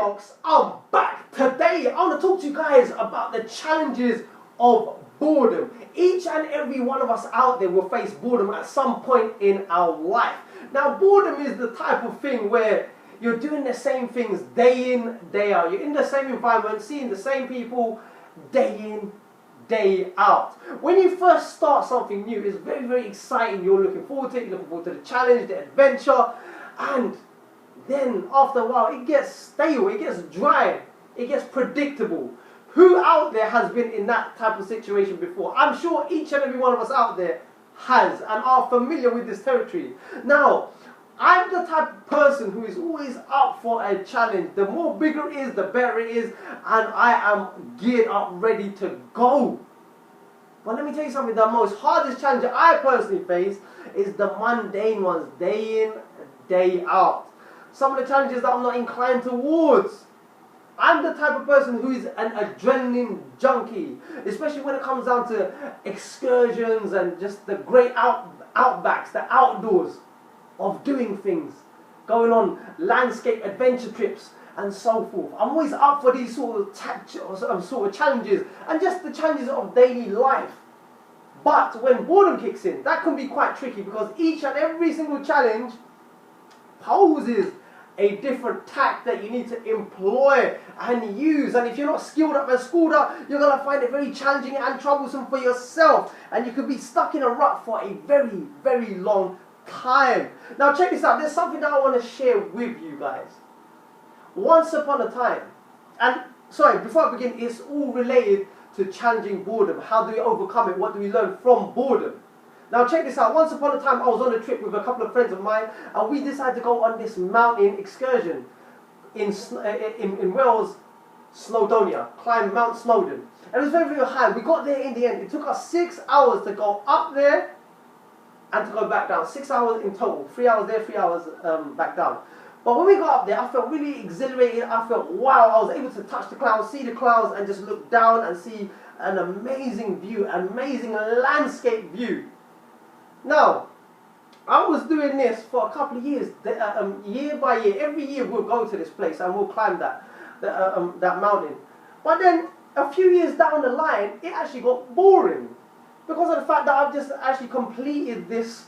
folks, I'm back. Today I want to talk to you guys about the challenges of boredom. Each and every one of us out there will face boredom at some point in our life. Now, boredom is the type of thing where you're doing the same things day in, day out. You're in the same environment, seeing the same people day in, day out. When you first start something new, it's very, very exciting. You're looking forward to it, you're looking forward to the challenge, the adventure, and then after a while it gets stale, it gets dry, it gets predictable. Who out there has been in that type of situation before? I'm sure each and every one of us out there has and are familiar with this territory. Now, I'm the type of person who is always up for a challenge. The more bigger it is, the better it is, and I am geared up, ready to go. But let me tell you something, the most hardest challenge I personally face is the mundane ones, day in, day out. Some of the challenges that I'm not inclined towards. I'm the type of person who is an adrenaline junkie, especially when it comes down to excursions and just the great outbacks, the outdoors of doing things, going on landscape adventure trips and so forth. I'm always up for these sort of challenges and just the challenges of daily life. But when boredom kicks in, that can be quite tricky because each and every single challenge poses a different tack that you need to employ and use. And if you're not skilled up and schooled up, you're going to find it very challenging and troublesome for yourself. And you could be stuck in a rut for a very, very long time. Now check this out. There's something that I want to share with you guys. Once upon a time, and sorry, before I begin, it's all related to challenging boredom. How do we overcome it? What do we learn from boredom? Now check this out. Once upon a time I was on a trip with a couple of friends of mine and we decided to go on this mountain excursion in Wales, Snowdonia, climb Mount Snowdon. And it was very, very high. We got there in the end. It took us 6 hours to go up there and to go back down. 6 hours in total. 3 hours there, 3 hours back down. But when we got up there, I felt really exhilarated. I felt, wow, I was able to touch the clouds, see the clouds, and just look down and see an amazing view, an amazing landscape view. Now, I was doing this for a couple of years, year by year. Every year we'll go to this place and we'll climb that mountain. But then, a few years down the line, it actually got boring. Because of the fact that I've just actually completed this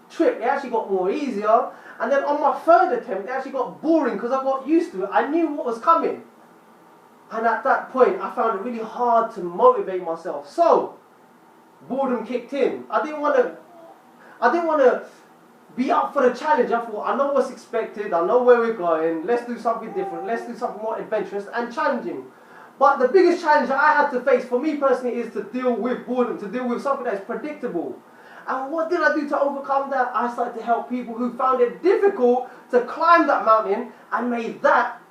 trip, it actually got more easier. And then on my third attempt, it actually got boring because I got used to it. I knew what was coming. And at that point, I found it really hard to motivate myself. So, boredom kicked in. I didn't want to be up for the challenge. I thought, I know what's expected, I know where we're going, let's do something different, let's do something more adventurous and challenging. But the biggest challenge that I had to face, for me personally, is to deal with boredom, to deal with something that is predictable. And what did I do to overcome that? I started to help people who found it difficult to climb that mountain and made that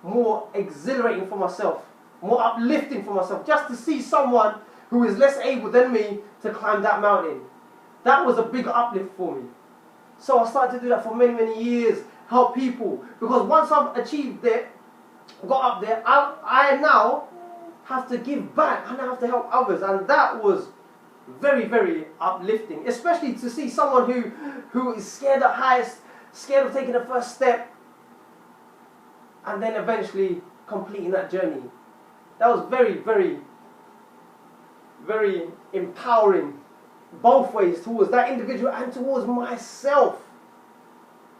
more exhilarating for myself, more uplifting for myself, just to see someone who is less able than me to climb that mountain. That was a big uplift for me. So I started to do that for many, many years, help people. Because once I've achieved it, got up there, I now have to give back. I now have to help others. And that was very, very uplifting. Especially to see someone who is scared of heights, scared of taking the first step, and then eventually completing that journey. That was very, very, very empowering. Both ways, towards that individual and towards myself.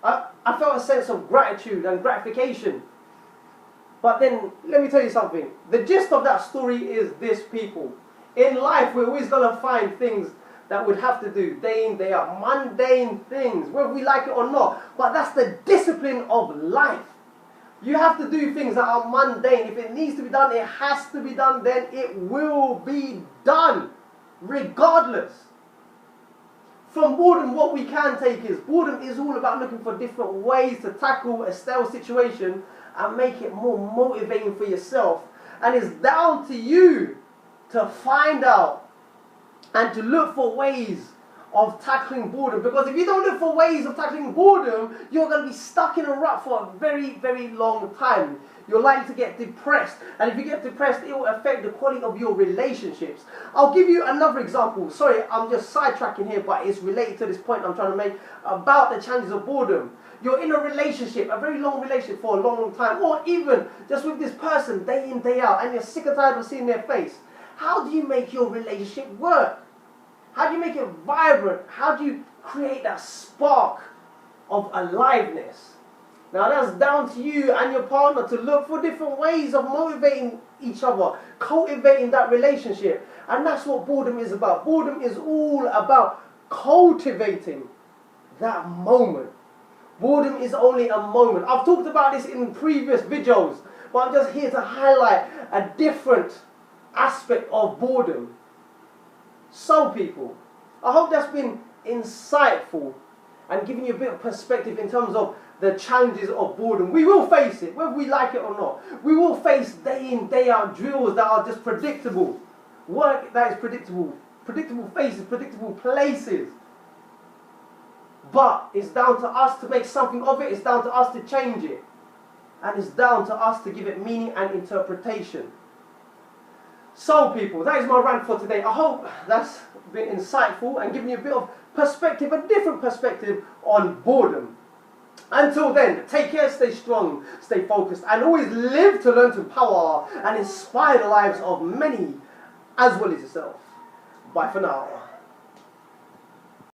I felt a sense of gratitude and gratification. But then, let me tell you something. The gist of that story is this, people. In life, we're always going to find things that we'd have to do day in, day out. Mundane things, whether we like it or not. But that's the discipline of life. You have to do things that are mundane. If it needs to be done, it has to be done. Then it will be done. Regardless. From boredom, what we can take is, boredom is all about looking for different ways to tackle a stale situation and make it more motivating for yourself. And it's down to you to find out and to look for ways of tackling boredom. Because if you don't look for ways of tackling boredom, you're going to be stuck in a rut for a very, very long time. You're likely to get depressed. And if you get depressed, it will affect the quality of your relationships. I'll give you another example. Sorry, I'm just sidetracking here, but it's related to this point I'm trying to make about the challenges of boredom. You're in a relationship, a very long relationship for a long, long time, or even just with this person day in, day out, and you're sick and tired of seeing their face. How do you make your relationship work? How do you make it vibrant? How do you create that spark of aliveness? Now that's down to you and your partner to look for different ways of motivating each other, cultivating that relationship. And that's what boredom is about. Boredom is all about cultivating that moment. Boredom is only a moment. I've talked about this in previous videos, but I'm just here to highlight a different aspect of boredom. So people, I hope that's been insightful and giving you a bit of perspective in terms of the challenges of boredom. We will face it, whether we like it or not. We will face day in, day out drills that are just predictable. Work that is predictable. Predictable faces, predictable places. But it's down to us to make something of it. It's down to us to change it. And it's down to us to give it meaning and interpretation. So people, that is my rant for today. I hope that's been insightful and given you a bit of perspective, a different perspective on boredom. Until then, take care, stay strong, stay focused, and always live to learn to empower and inspire the lives of many as well as yourself. Bye for now.